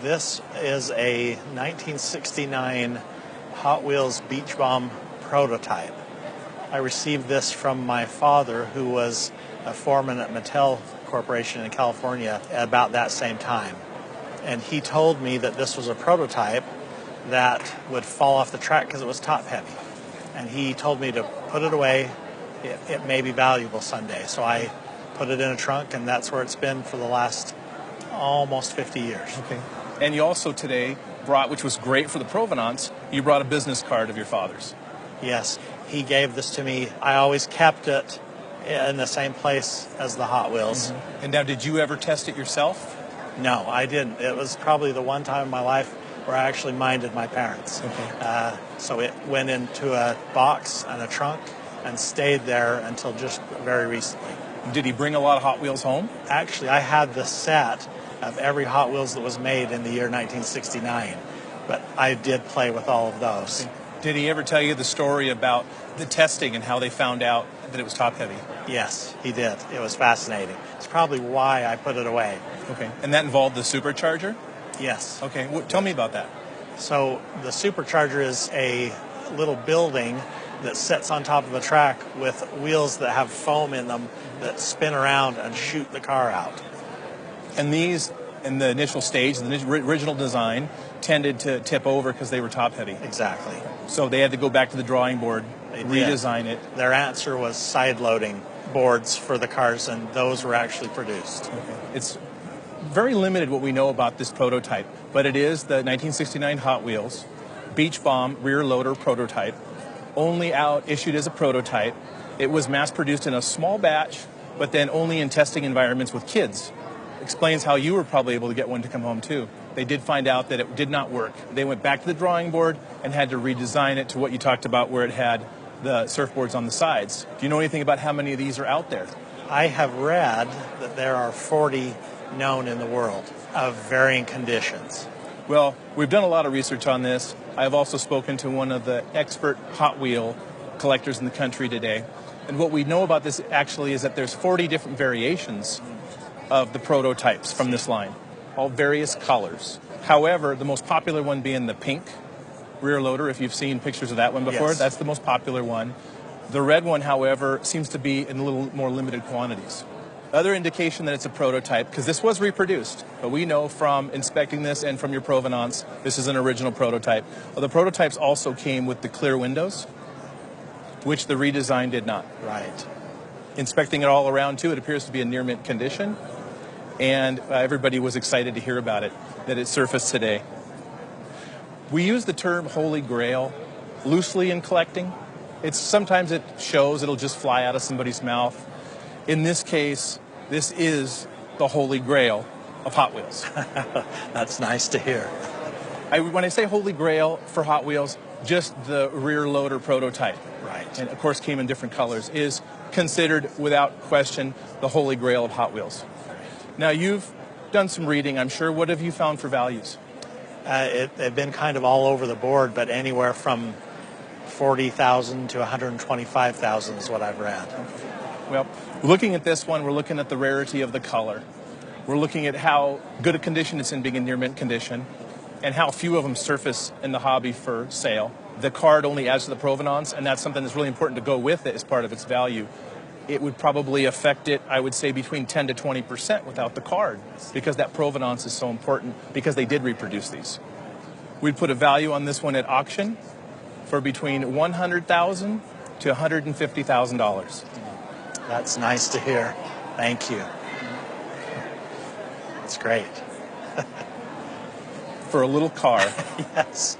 This is a 1969 Hot Wheels Beach Bomb prototype. I received this from my father, who was a foreman at Mattel Corporation in California at about that same time. And he told me that this was a prototype that would fall off the track because it was top heavy. And he told me to put it away. It may be valuable someday. So I put it in a trunk, and that's where it's been for the last almost 50 years. Okay. And you also today brought, which was great for the provenance, you brought a business card of your father's. Yes, he gave this to me. I always kept it in the same place as the Hot Wheels. Mm-hmm. And now, did you ever test it yourself? No, I didn't. It was probably the one time in my life where I actually minded my parents. Okay. So it went into a box and a trunk and stayed there until just very recently. Did he bring a lot of Hot Wheels home? Actually, I had the set of every Hot Wheels that was made in the year 1969, but I did play with all of those. Okay. Did he ever tell you the story about the testing and how they found out that it was top heavy? Yes, he did. It was fascinating. It's probably why I put it away. Okay. And that involved the supercharger? Yes. Okay. Tell me about that. So the supercharger is a little building that sits on top of a track with wheels that have foam in them that spin around and shoot the car out. And these, in the initial stage, the original design, tended to tip over because they were top heavy. Exactly. So they had to go back to the drawing board, redesign it. Their answer was side-loading boards for the cars, and those were actually produced. Okay. It's very limited what we know about this prototype, but it is the 1969 Hot Wheels Beach Bomb rear loader prototype, only out issued as a prototype. It was mass-produced in a small batch, but then only in testing environments with kids. Explains how you were probably able to get one to come home too. They did find out that it did not work. They went back to the drawing board and had to redesign it to what you talked about, where it had the surfboards on the sides. Do you know anything about how many of these are out there? I have read that there are 40 known in the world of varying conditions. Well, we've done a lot of research on this. I've also spoken to one of the expert Hot Wheel collectors in the country today. And what we know about this actually is that there's 40 different variations of the prototypes from this line, all various colors. However, the most popular one being the pink rear loader, if you've seen pictures of that one before, yes. That's the most popular one. The red one, however, seems to be in a little more limited quantities. Other indication that it's a prototype, because this was reproduced, but we know from inspecting this and from your provenance, this is an original prototype. Well, the prototypes also came with the clear windows, which the redesign did not. Right. Inspecting it all around, too, it appears to be in near mint condition, and everybody was excited to hear about it, that it surfaced today. We use the term Holy Grail loosely in collecting. Sometimes it shows it'll just fly out of somebody's mouth. In this case, this is the Holy Grail of Hot Wheels. That's nice to hear. When I say Holy Grail for Hot Wheels, just the rear loader prototype, right, and of course came in different colors, is considered without question the Holy Grail of Hot Wheels. Now, you've done some reading, I'm sure. What have you found for values? They've been kind of all over the board, but anywhere from $40,000 to $125,000 is what I've read. Well, looking at this one, we're looking at the rarity of the color. We're looking at how good a condition it's in, being in near mint condition, and how few of them surface in the hobby for sale. The card only adds to the provenance, and that's something that's really important to go with it as part of its value. It would probably affect it, I would say, between 10 to 20% without the card, because that provenance is so important, because they did reproduce these. We'd put a value on this one at auction for between $100,000 to $150,000. That's nice to hear. Thank you. It's great. For a little car. Yes.